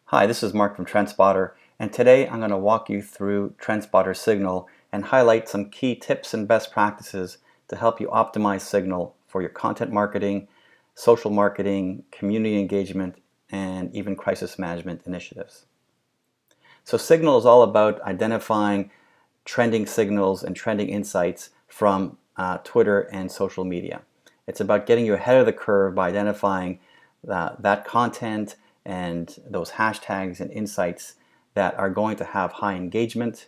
Hi, this is Mark from TrendSpottr, and today I'm going to walk you through TrendSpottr Signal and highlight some key tips and best practices to help you optimize Signal for your content marketing, social marketing, community engagement, and even crisis management initiatives. So Signal is all about identifying trending signals and trending insights from Twitter and social media. It's about getting you ahead of the curve by identifying that content and those hashtags and insights that are going to have high engagement,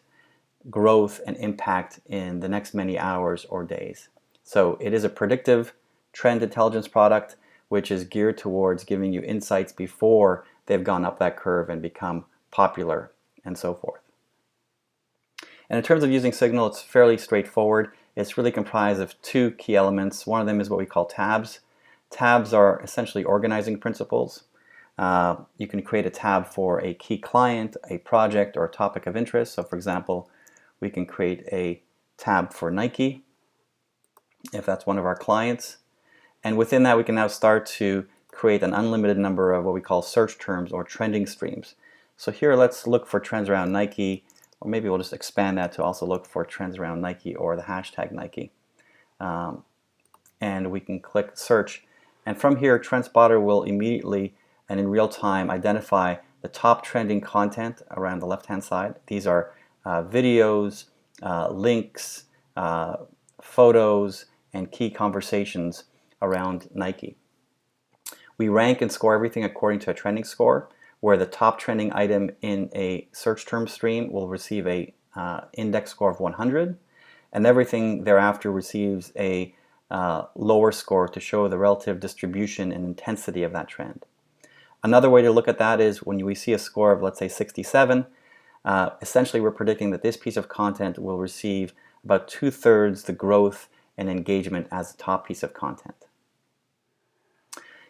growth, and impact in the next many hours or days. So it is a predictive trend intelligence product which is geared towards giving you insights before they've gone up that curve and become popular and so forth. And in terms of using Signal, it's fairly straightforward. It's really comprised of two key elements. One of them is what we call tabs. Tabs are essentially organizing principles. You can create a tab for a key client, a project, or a topic of interest. So for example, we can create a tab for Nike, if that's one of our clients. And within that, we can now start to create an unlimited number of what we call search terms or trending streams. So here, let's look for trends around Nike, or maybe we'll just expand that to also look for trends around Nike or the hashtag Nike. And we can click search. And from here, TrendSpottr will immediately and in real time identify the top trending content around the left-hand side. These are videos, links, photos, and key conversations around Nike. We rank and score everything according to a trending score, where the top trending item in a search term stream will receive a index score of 100, and everything thereafter receives a lower score to show the relative distribution and intensity of that trend. Another way to look at that is when we see a score of, let's say, 67, essentially we're predicting that this piece of content will receive about 2/3 the growth and engagement as the top piece of content.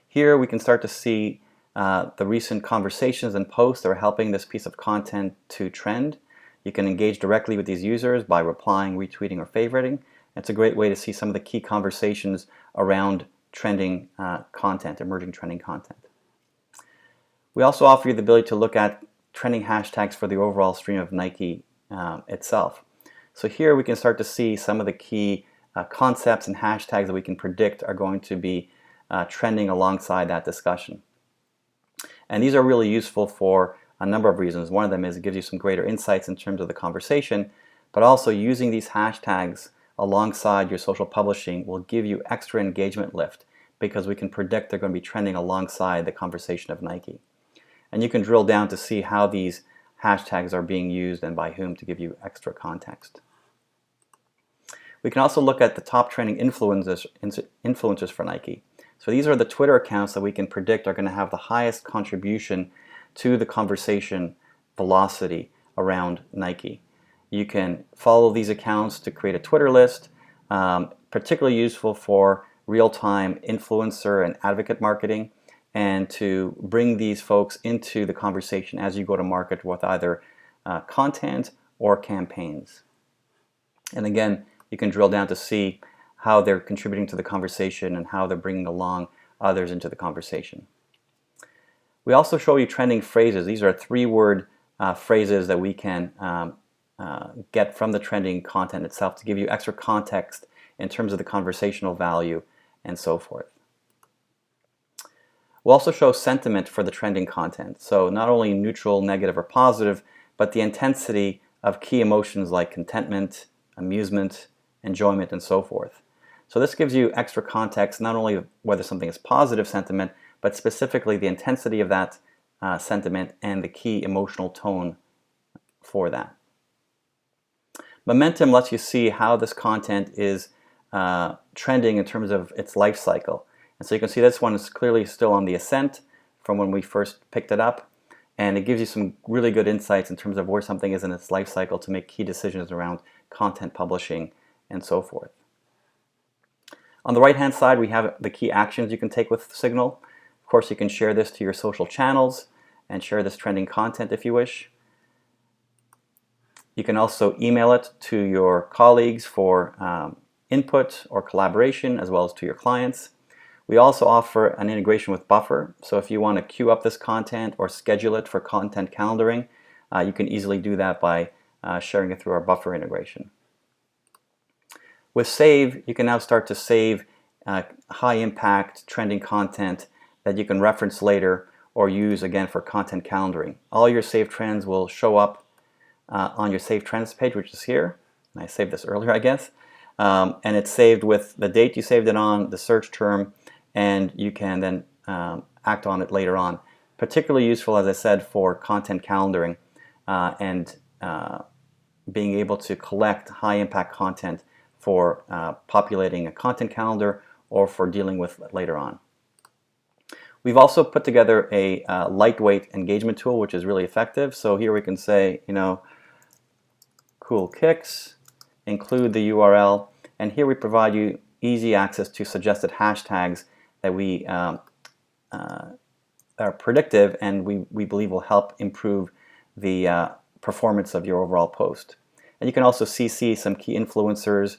Here we can start to see the recent conversations and posts that are helping this piece of content to trend. You can engage directly with these users by replying, retweeting, or favoriting. It's a great way to see some of the key conversations around trending content, emerging trending content. We also offer you the ability to look at trending hashtags for the overall stream of Nike itself. So here we can start to see some of the key concepts and hashtags that we can predict are going to be trending alongside that discussion. And these are really useful for a number of reasons. One of them is it gives you some greater insights in terms of the conversation, but also using these hashtags alongside your social publishing will give you extra engagement lift because we can predict they're going to be trending alongside the conversation of Nike. And you can drill down to see how these hashtags are being used and by whom to give you extra context. We can also look at the top trending influencers for Nike. So these are the Twitter accounts that we can predict are going to have the highest contribution to the conversation velocity around Nike. You can follow these accounts to create a Twitter list, particularly useful for real-time influencer and advocate marketing, and to bring these folks into the conversation as you go to market with either content or campaigns. And again, you can drill down to see how they're contributing to the conversation and how they're bringing along others into the conversation. We also show you trending phrases. These are 3-word phrases that we can get from the trending content itself to give you extra context in terms of the conversational value and so forth. We'll also show sentiment for the trending content. So not only neutral, negative, or positive, but the intensity of key emotions like contentment, amusement, enjoyment, and so forth. So this gives you extra context, not only whether something is positive sentiment, but specifically the intensity of that sentiment and the key emotional tone for that. Momentum lets you see how this content is trending in terms of its life cycle. And so you can see this one is clearly still on the ascent from when we first picked it up. And it gives you some really good insights in terms of where something is in its life cycle to make key decisions around content publishing and so forth. On the right-hand side, we have the key actions you can take with Signal. Of course, you can share this to your social channels and share this trending content if you wish. You can also email it to your colleagues for input or collaboration, as well as to your clients. We also offer an integration with Buffer, so if you want to queue up this content or schedule it for content calendaring, you can easily do that by sharing it through our Buffer integration. With Save, you can now start to save high impact trending content that you can reference later or use again for content calendaring. All your saved trends will show up on your Save Trends page, which is here. And I saved this earlier, I guess. And it's saved with the date you saved it on, the search term, and you can then act on it later on. Particularly useful, as I said, for content calendaring and being able to collect high impact content for populating a content calendar or for dealing with later on. We've also put together a lightweight engagement tool, which is really effective. So here we can say, cool kicks, include the URL, and here we provide you easy access to suggested hashtags that we are predictive and we believe will help improve the performance of your overall post. And you can also CC some key influencers,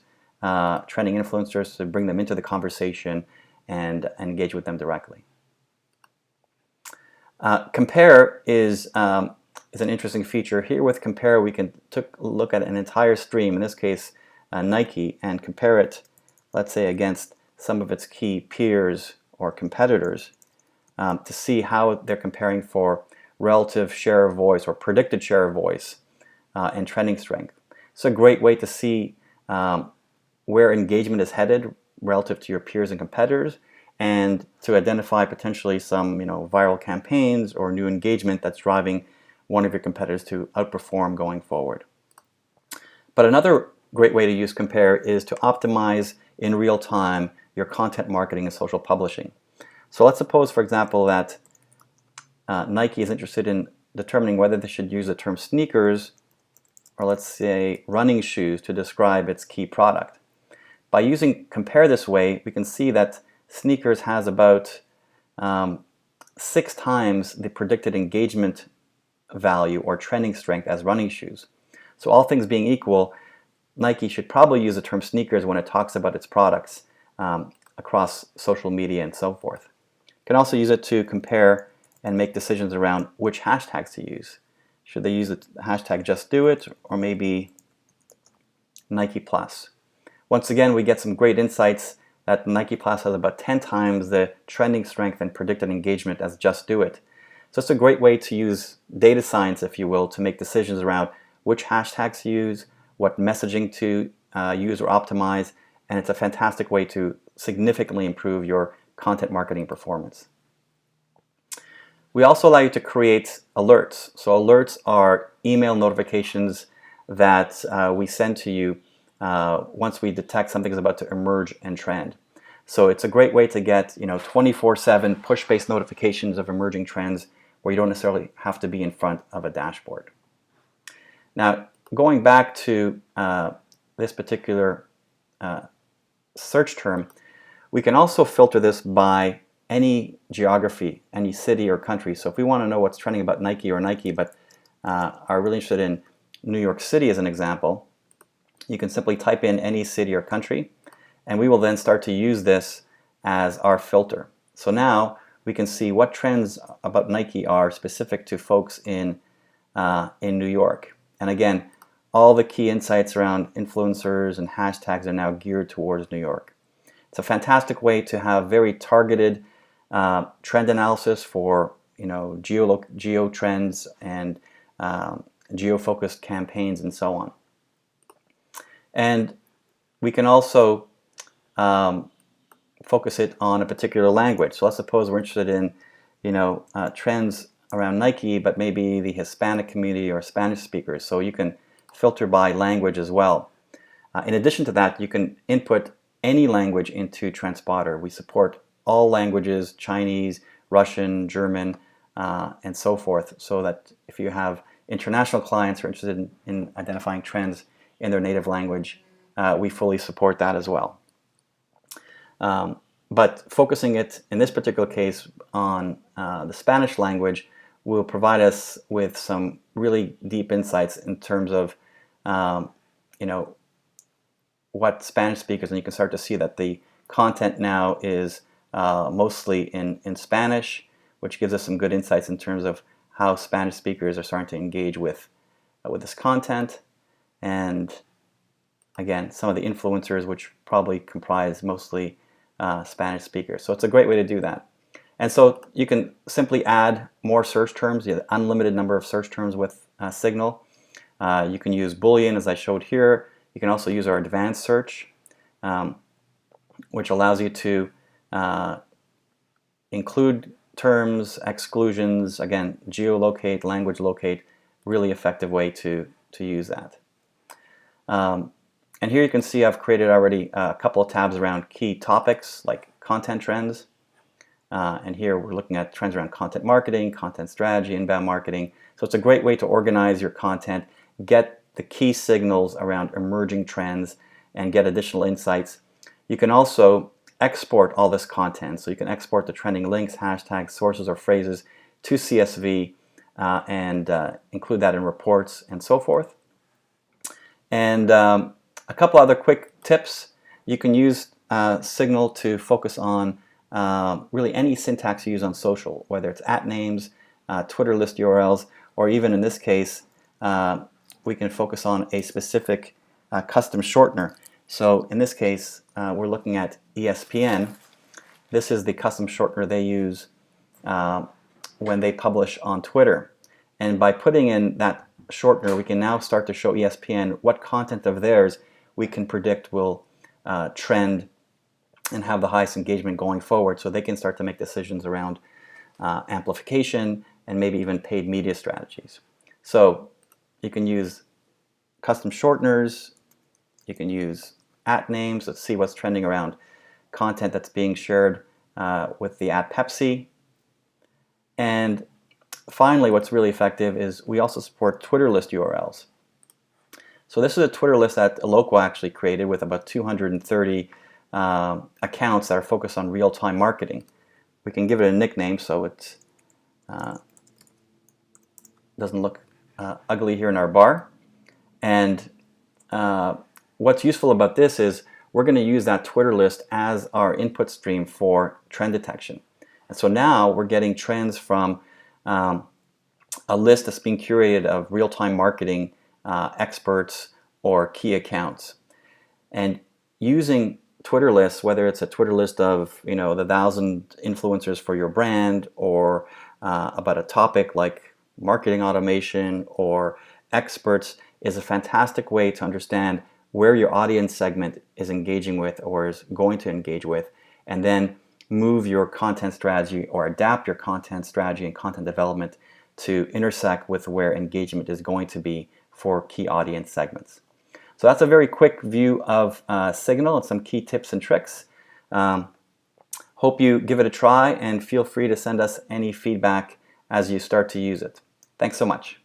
trending influencers, to bring them into the conversation and engage with them directly. Compare is an interesting feature. Here with Compare, we can look at an entire stream, in this case Nike, and compare it, let's say, against some of its key peers or competitors to see how they're comparing for relative share of voice or predicted share of voice and trending strength. It's a great way to see where engagement is headed relative to your peers and competitors, and to identify potentially some viral campaigns or new engagement that's driving one of your competitors to outperform going forward. But another great way to use Compare is to optimize in real time your content marketing and social publishing. So let's suppose, for example, that Nike is interested in determining whether they should use the term sneakers or, let's say, running shoes to describe its key product. By using Compare this way, we can see that sneakers has about 6 times the predicted engagement value or trending strength as running shoes. So all things being equal, Nike should probably use the term sneakers when it talks about its products across social media and so forth. You can also use it to compare and make decisions around which hashtags to use. Should they use the hashtag Just Do It or maybe Nike Plus? Once again, we get some great insights that Nike Plus has about 10 times the trending strength and predicted engagement as Just Do It. So it's a great way to use data science, if you will, to make decisions around which hashtags to use, what messaging to use or optimize, and it's a fantastic way to significantly improve your content marketing performance. We also allow you to create alerts. So alerts are email notifications that we send to you once we detect something is about to emerge and trend. So it's a great way to get 24/7 push-based notifications of emerging trends where you don't necessarily have to be in front of a dashboard. Now, going back to this particular search term, we can also filter this by any geography, any city or country. So if we want to know what's trending about Nike or Nike, but are really interested in New York City as an example, you can simply type in any city or country, and we will then start to use this as our filter. So now we can see what trends about Nike are specific to folks in New York. And again, all the key insights around influencers and hashtags are now geared towards New York. It's a fantastic way to have very targeted trend analysis for geo trends and geo-focused campaigns and so on. And we can also focus it on a particular language. So let's suppose we're interested in trends around Nike, but maybe the Hispanic community or Spanish speakers. So you can filter by language as well. In addition to that, you can input any language into TrendSpottr. We support all languages: Chinese, Russian, German, and so forth, so that if you have international clients who are interested in identifying trends in their native language, we fully support that as well. But focusing it, in this particular case, on the Spanish language will provide us with some really deep insights in terms of what Spanish speakers, and you can start to see that the content now is mostly in Spanish, which gives us some good insights in terms of how Spanish speakers are starting to engage with this content. And again, some of the influencers, which probably comprise mostly Spanish speakers. So it's a great way to do that. And so you can simply add more search terms. You have an unlimited number of search terms with Signal. You can use Boolean, as I showed here. You can also use our advanced search, which allows you to include terms, exclusions, again, geolocate, language locate, really effective way to use that. And here you can see I've created already a couple of tabs around key topics like content trends. And here we're looking at trends around content marketing, content strategy, inbound marketing. So it's a great way to organize your content, get the key signals around emerging trends, and get additional insights. You can also export all this content. So you can export the trending links, hashtags, sources, or phrases to CSV and include that in reports and so forth. And a couple other quick tips. You can use Signal to focus on really any syntax you use on social, whether it's @names, Twitter list URLs, or even in this case, we can focus on a specific custom shortener. So in this case, we're looking at ESPN. This is the custom shortener they use when they publish on Twitter. And by putting in that shortener, we can now start to show ESPN what content of theirs we can predict will trend and have the highest engagement going forward, so they can start to make decisions around amplification and maybe even paid media strategies. So you can use custom shorteners, you can use @names to see what's trending around content that's being shared with the @Pepsi. And finally, what's really effective is we also support Twitter list URLs. So this is a Twitter list that Eloqua actually created with about 230 accounts that are focused on real-time marketing. We can give it a nickname so it doesn't look ugly here in our bar. And what's useful about this is we're going to use that Twitter list as our input stream for trend detection. And so now we're getting trends from a list that's being curated of real-time marketing experts or key accounts. And using Twitter lists, whether it's a Twitter list of the 1,000 influencers for your brand, or about a topic like marketing automation or experts, is a fantastic way to understand where your audience segment is engaging with or is going to engage with, and then move your content strategy or adapt your content strategy and content development to intersect with where engagement is going to be for key audience segments. So that's a very quick view of Signal and some key tips and tricks. Hope you give it a try, and feel free to send us any feedback as you start to use it. Thanks so much.